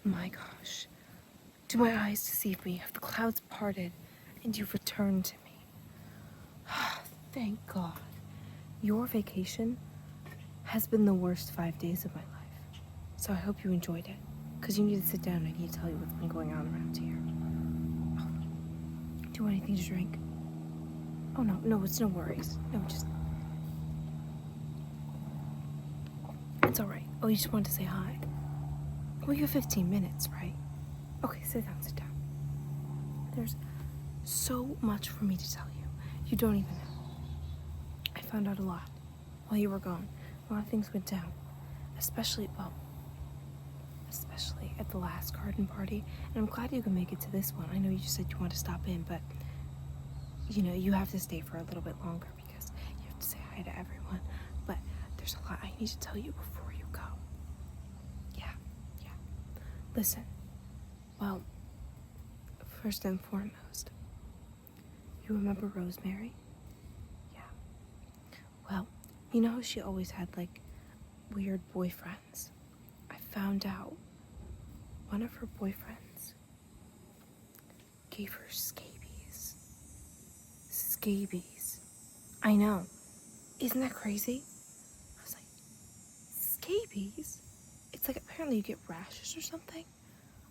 My gosh. Do my eyes deceive me? Have the clouds parted and you've returned to me? Thank God. Your vacation has been the worst 5 days of my life. So I hope you enjoyed it. Because you need to sit down. I need to tell you what's been going on around here. Oh. Do you want anything to drink? Oh, no, it's no worries. No, just... It's all right. Oh, you just wanted to say hi. Well, you have 15 minutes, right? Okay, sit down. There's so much for me to tell you. You don't even know. I found out a lot while you were gone. A lot of things went down. Especially at the last garden party. And I'm glad you could make it to this one. I know you just said you want to stop in, but, you have to stay for a little bit longer because you have to say hi to everyone. But there's a lot I need to tell you before you go. Yeah. Listen, well, first and foremost, you remember Rosemary? Yeah. Well, you know how she always had, weird boyfriends? I found out one of her boyfriends gave her scabies. Scabies. I know. Isn't that crazy? I was like, scabies? It's like apparently you get rashes or something.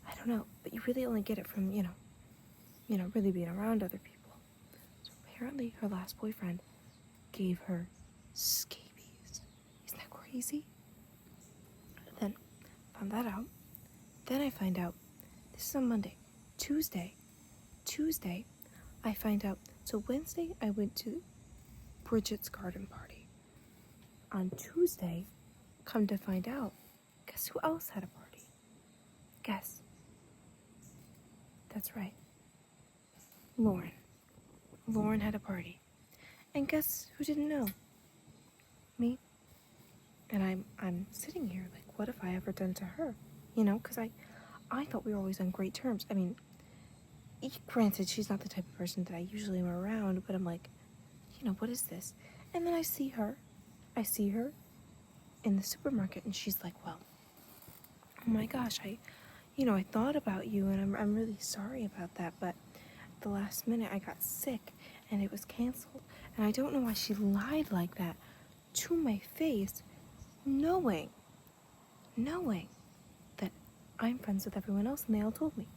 I don't know, but you really only get it from, really being around other people. So apparently her last boyfriend gave her scabies. Isn't that crazy? Then found that out. Then I find out, this is on Monday. Tuesday, I find out. So Wednesday, I went to Bridget's garden party. On Tuesday, come to find out, guess who else had a party? Guess. That's right. Lauren. Lauren had a party. And guess who didn't know? Me. And I'm sitting here like, what have I ever done to her? Because I thought we were always on great terms. I mean, granted, she's not the type of person that I usually am around, but I'm like, what is this? And then I see her in the supermarket, and she's like, well, oh my gosh, I thought about you, and I'm really sorry about that, but at the last minute I got sick, and it was canceled, and I don't know why she lied like that to my face, knowing that I'm friends with everyone else, and they all told me.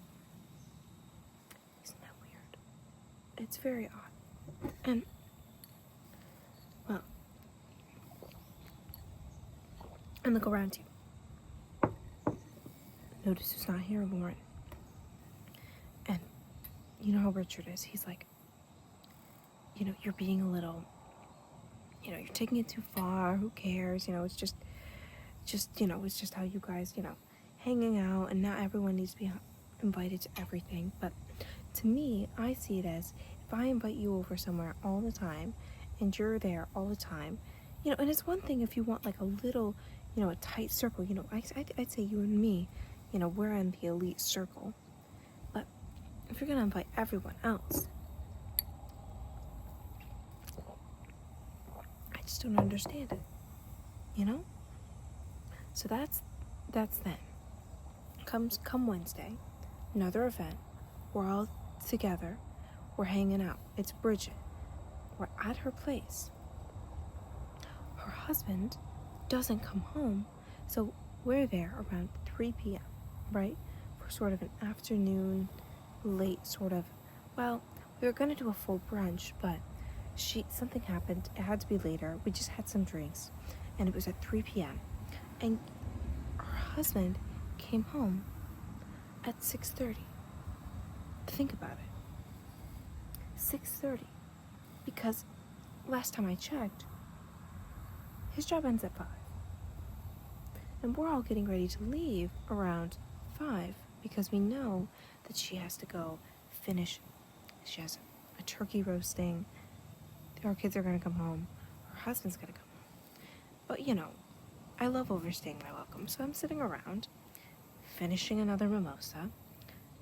Isn't that weird? It's very odd. And, well, and look around you. Notice who's not here, Lauren. And you know how Richard is. He's like, you're being a little, you're taking it too far. Who cares? It's just, it's just how you guys, hanging out, and not everyone needs to be invited to everything. But to me, I see it as, if I invite you over somewhere all the time, and you're there all the time, and it's one thing if you want like a little, a tight circle, I'd say you and me, we're in the elite circle. But if you're gonna invite everyone else, I just don't understand it, So that's then. Come Wednesday, another event. We're all together. We're hanging out. It's Bridget. We're at her place. Her husband doesn't come home, so we're there around 3 p.m., right? For sort of an afternoon, late sort of, well, we were going to do a full brunch, but something happened. It had to be later. We just had some drinks, and it was at 3 p.m. And her husband came home at 6:30. Think about it. 6:30. Because last time I checked, his job ends at 5. And we're all getting ready to leave around 5 because we know that she has to go finish. She has a turkey roasting. Our kids are going to come home. Her husband's going to come home. But, I love overstaying my welcome. So I'm sitting around, finishing another mimosa.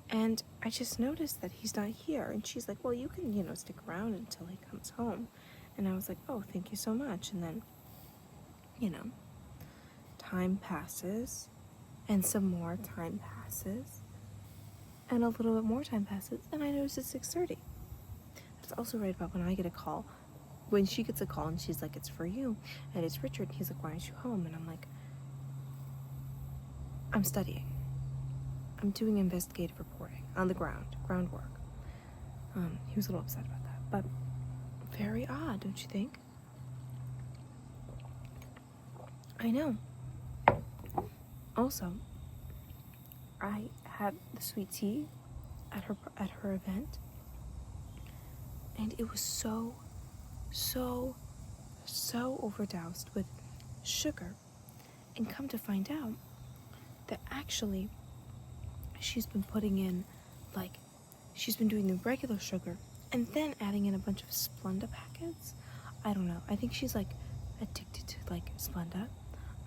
And I just noticed that he's not here. And she's like, well, you can, stick around until he comes home. And I was like, oh, thank you so much. And then, time passes. And some more time passes, and a little bit more time passes, and I notice it's 6:30. That's also right about when I get a call. When she gets a call and she's like, it's for you, and it's Richard, and he's like, why aren't you home? And I'm like, I'm studying. I'm doing investigative reporting on the groundwork. He was a little upset about that, but very odd, don't you think? I know. Also, I had the sweet tea at her event, and it was so overdosed with sugar. And come to find out that actually she's been putting in, like, she's been doing the regular sugar and then adding in a bunch of Splenda packets. I don't know. I think she's like addicted to like Splenda.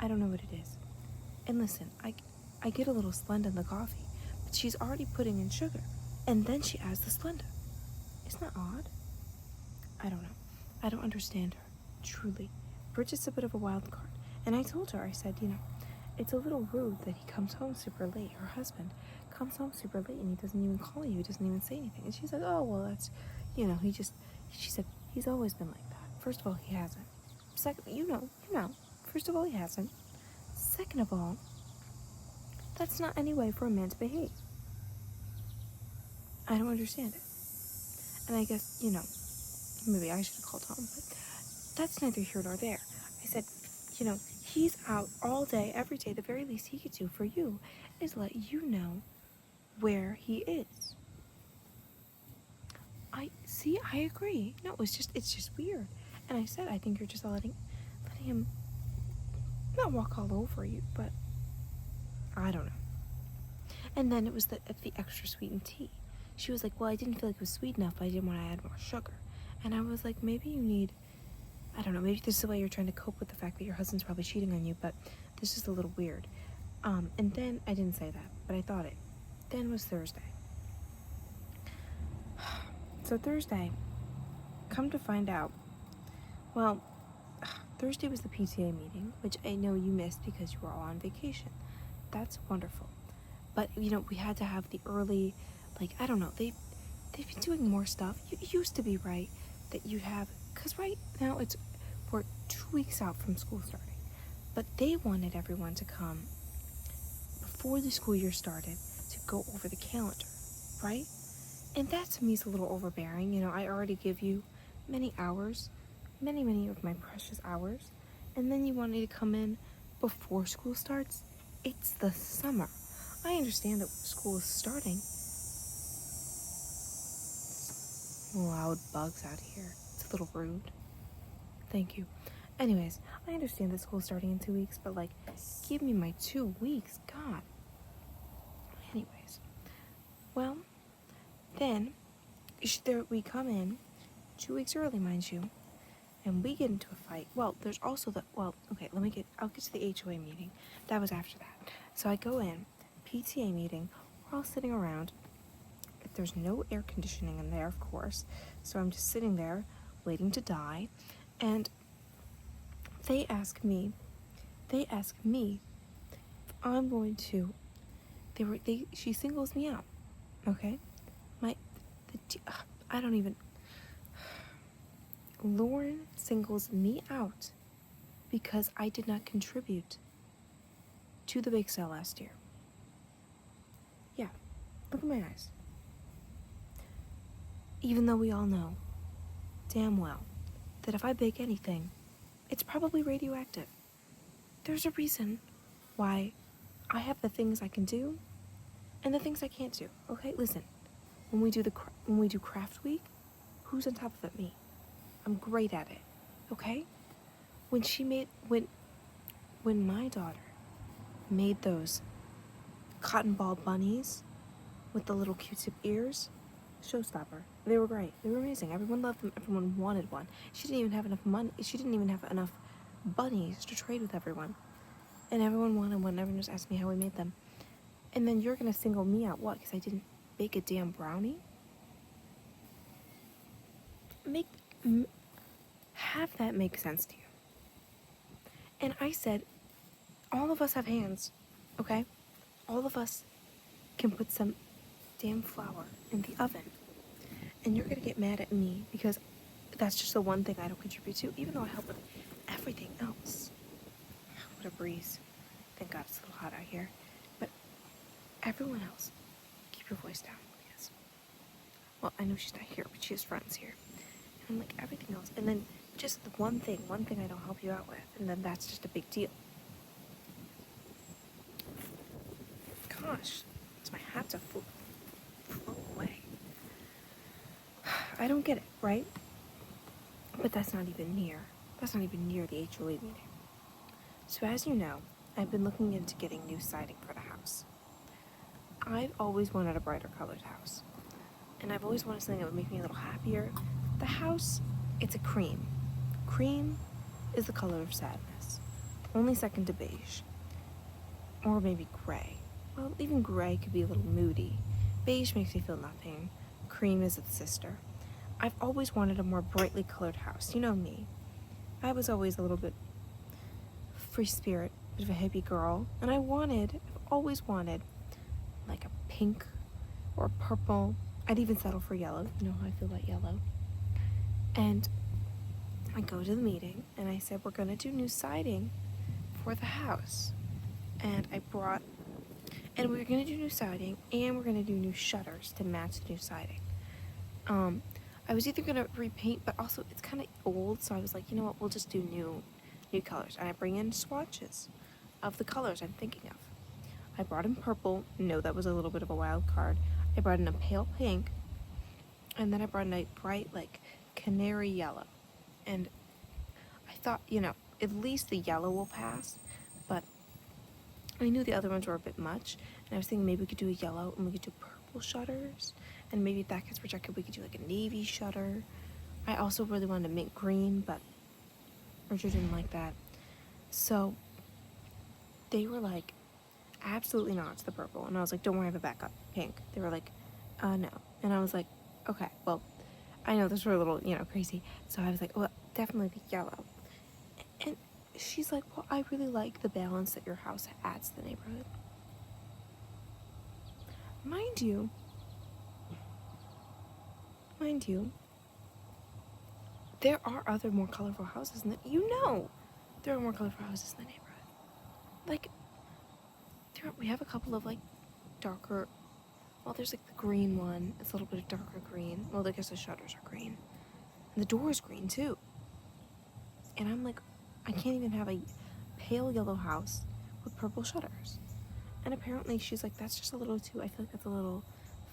I don't know what it is. And listen, I get a little Splenda in the coffee, but she's already putting in sugar and then she adds the Splenda. Isn't that odd? I don't know. I don't understand her, truly. Bridget's a bit of a wild card. And I told her, I said, it's a little rude that he comes home super late. Her husband comes home super late and he doesn't even call you. He doesn't even say anything. And she's like, oh, well, that's, she said, he's always been like that. First of all, he hasn't. Second, you know. First of all, he hasn't. Second of all, that's not any way for a man to behave. I don't understand it. And I guess, maybe I should have called home, but that's neither here nor there. I said, he's out all day, every day. The very least he could do for you is let you know where he is. I agree. No, it's just weird. And I said, I think you're just letting him not walk all over you, but I don't know. And then it was the extra sweetened tea. She was like, well, I didn't feel like it was sweet enough, but I didn't want to add more sugar. And I was like, maybe you need, I don't know, maybe this is the way you're trying to cope with the fact that your husband's probably cheating on you, but this is a little weird. And then, I didn't say that, but I thought it. Then was Thursday. So Thursday, come to find out, well, Thursday was the PTA meeting, which I know you missed because you were all on vacation. That's wonderful. But, we had to have the early, I don't know, they've been doing more stuff. It used to be, right, that you'd have, because right now we're 2 weeks out from school starting. But they wanted everyone to come before the school year started to go over the calendar, right? And that to me is a little overbearing. I already give you many hours, many of my precious hours, and then you want me to come in before school starts? It's the summer. I understand that school is starting. Loud bugs out here. It's a little rude. Thank you. Anyways, I understand that school's starting in 2 weeks, but give me my 2 weeks. God. Anyways. Well, then we come in 2 weeks early, mind you, and we get into a fight. Well, there's also I'll get to the HOA meeting. That was after that. So I go in, PTA meeting, we're all sitting around. There's no air conditioning in there, of course, so I'm just sitting there waiting to die, and they ask me if I'm going to, she singles me out, okay? Lauren singles me out because I did not contribute to the bake sale last year. Yeah, look at my eyes. Even though we all know damn well that if I bake anything, it's probably radioactive. There's a reason why I have the things I can do and the things I can't do. Okay, listen. When we do craft week, who's on top of it? Me. I'm great at it. Okay? When my daughter made those cotton ball bunnies with the little Q-tip ears, showstopper. They were great. They were amazing. Everyone loved them. Everyone wanted one. She didn't even have enough money. She didn't even have enough bunnies to trade with everyone. And everyone wanted one. Everyone just asked me how we made them. And then you're going to single me out. What? Because I didn't bake a damn brownie? Have that make sense to you. And I said, all of us have hands, okay? all of us can put some damn flour in the oven. And you're gonna get mad at me because that's just the one thing I don't contribute to, even though I help with everything else. What a breeze. Thank God it's a little hot out here. But everyone else, keep your voice down, please. Well, I know she's not here, but she has friends here. And I'm like, everything else. And then just the one thing I don't help you out with. And then that's just a big deal. Gosh, it's my hat to float away. I don't get it, right? But that's not even near the HOA meeting. So as you know, I've been looking into getting new siding for the house. I've always wanted a brighter colored house. And I've always wanted something that would make me a little happier. The house, it's a cream. Cream is the color of sadness. Only second to beige. Or maybe gray. Well, even gray could be a little moody. Beige makes me feel nothing. Cream is its sister. I've always wanted a more brightly colored house. You know me. I was always a little bit free spirit, bit of a hippie girl. And I've always wanted like a pink or a purple. I'd even settle for yellow. You know how I feel about yellow. And I go to the meeting and I said, we're gonna do new siding for the house. And we're gonna do new siding and we're gonna do new shutters to match the new siding. I was either gonna repaint, but also it's kind of old, so I was like, you know what, we'll just do new colors. And I bring in swatches of the colors I'm thinking of. I brought in purple. No, that was a little bit of a wild card. I brought in a pale pink, and then I brought in a bright, like, canary yellow. And I thought, you know, at least the yellow will pass, but I knew the other ones were a bit much, and I was thinking maybe we could do a yellow and we could do purple shutters, and maybe if that gets rejected, we could do like a navy shutter. I also really wanted to mint green, but Richard didn't like that. So they were like, absolutely not, it's the purple. And I was like, don't worry, I have a backup, pink. They were like, no. And I was like, okay, well, I know this were a little, crazy. So I was like, well, definitely the yellow. And she's like, well, I really like the balance that your house adds to the neighborhood. Mind you, there are other more colorful houses in there are more colorful houses in the neighborhood. Like, we have a couple of like darker, well, there's like the green one, it's a little bit of darker green. Well, I guess the shutters are green. And the door is green too. And I'm like, I can't even have a pale yellow house with purple shutters. And apparently she's like, that's just a little too, I feel like that's a little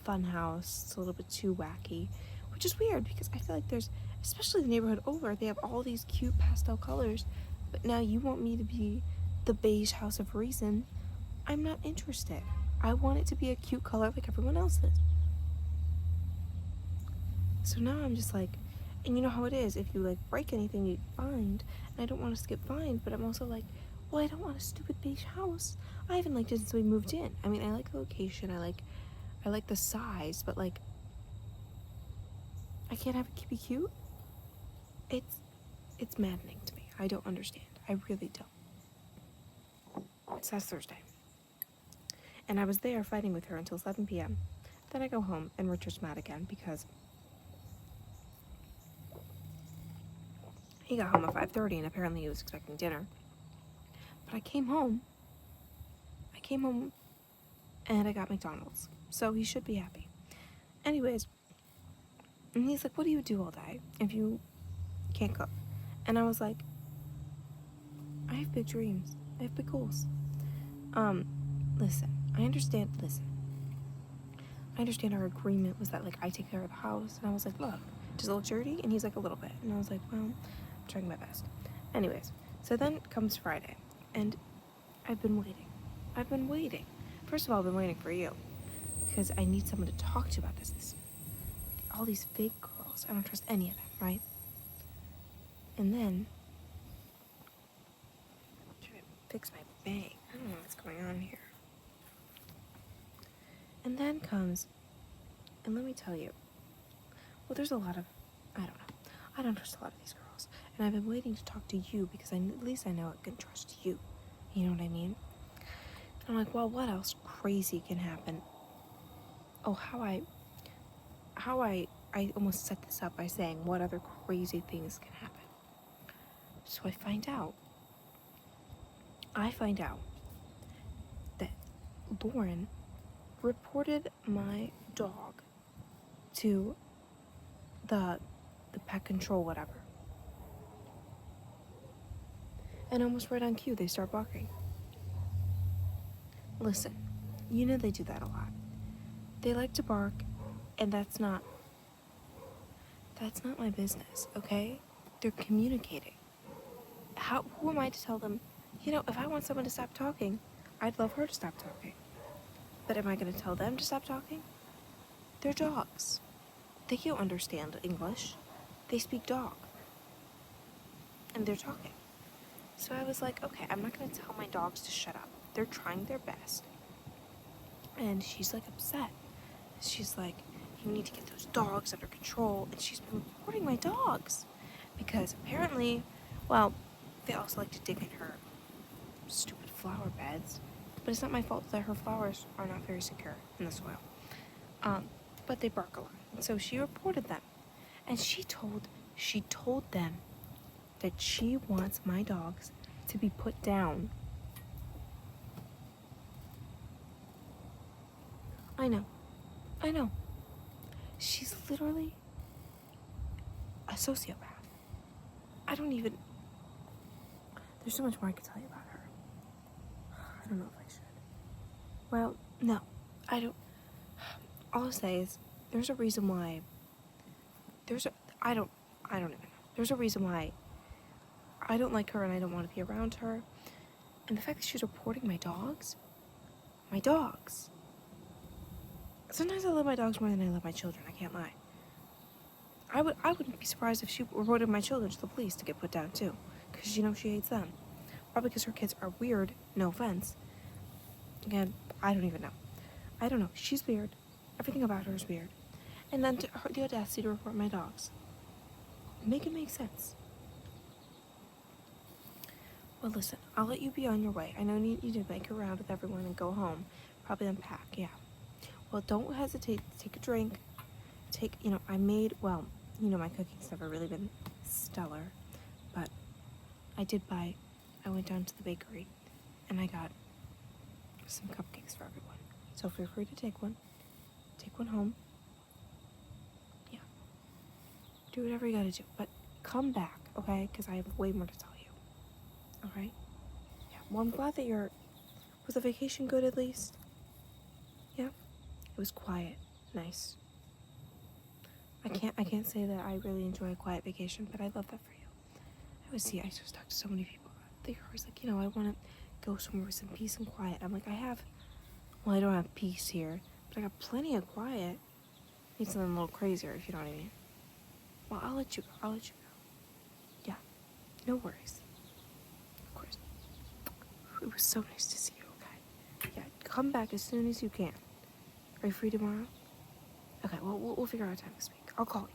fun house. It's a little bit too wacky, which is weird because I feel like there's, especially the neighborhood over, they have all these cute pastel colors, but now you want me to be the beige house of reason. I'm not interested. I want it to be a cute color like everyone else's. So now I'm just like, and you know how it is, if you like break anything you find, and I don't want to skip fined, but I'm also like, well, I don't want a stupid beige house. I haven't liked it since we moved in. I mean, I like the location, I like the size, but like, I can't have it be cute. It's maddening to me. I don't understand. I really don't. It's last Thursday. And I was there fighting with her until 7 p.m. Then I go home and Richard's mad again because he got home at 5:30 and apparently he was expecting dinner. But I came home and I got McDonald's. So he should be happy. Anyways, and he's like, what do you do all day if you can't cook? And I was like, I have big dreams. I have big goals. Listen, I understand our agreement was that, like, I take care of the house. And I was like, look, does it look dirty? And he's like, a little bit. And I was like, well, I'm trying my best. Anyways, so then comes Friday. And I've been waiting. First of all, I've been waiting for you. Because I need someone to talk to about this. All these fake girls. I don't trust any of them, right? And then, I'm trying to fix my bang. I don't know what's going on here. And then comes, and let me tell you, well, there's a lot of, I don't know. I don't trust a lot of these girls. And I've been waiting to talk to you because at least I know I can trust you. You know what I mean? I'm like, well, what else crazy can happen? Oh, I almost set this up by saying what other crazy things can happen. So I find out that Lauren reported my dog to the pet control, whatever. And almost right on cue, they start barking. Listen, you know they do that a lot. They like to bark, and that's not my business, okay? They're communicating. Who am I to tell them, if I want someone to stop talking, I'd love her to stop talking. But am I going to tell them to stop talking? They're dogs. They can't understand English. They speak dog. And they're talking. So I was like, okay, I'm not going to tell my dogs to shut up. They're trying their best. And she's like upset. She's like, you need to get those dogs under control. And she's been reporting my dogs. Because apparently, well, they also like to dig in her stupid flower beds. But it's not my fault that her flowers are not very secure in the soil. But they bark a lot. And so she reported them. And she told them that she wants my dogs to be put down. I know. She's literally a sociopath. There's so much more I could tell you about her. I don't know if I should. Well, no, I don't. All I'll say is, there's a reason why. I don't even know. There's a reason why I don't like her and I don't want to be around her. And the fact that she's reporting my dogs. Sometimes I love my dogs more than I love my children, I can't lie. I wouldn't be surprised if she reported my children to the police to get put down too. Because she hates them. Probably because her kids are weird, no offense. Again, I don't even know. I don't know. She's weird. Everything about her is weird. And then the audacity to report my dogs. Make it make sense. Well, listen, I'll let you be on your way. I know you need to make a round with everyone and go home. Probably unpack, yeah. Well, don't hesitate to take a drink. My cooking's never really been stellar. But I went down to the bakery and I got some cupcakes for everyone. So feel free to take one. Take one home. Yeah. Do whatever you gotta do. But come back, okay? Because I have way more to tell you. Alright? Yeah. Well, I'm glad that was the vacation good at least? Yeah? It was quiet. Nice. I can't say that I really enjoy a quiet vacation, but I love that for you. I just talked to so many people. They're always like, I want to go somewhere with some peace and quiet. I'm like, I don't have peace here, but I got plenty of quiet. Need something a little crazier, if you know what I mean. Well, I'll let you go. Yeah, no worries. Of course. It was so nice to see you, okay? Yeah, come back as soon as you can. Are you free tomorrow? Okay, well, we'll figure out a time this week. I'll call you.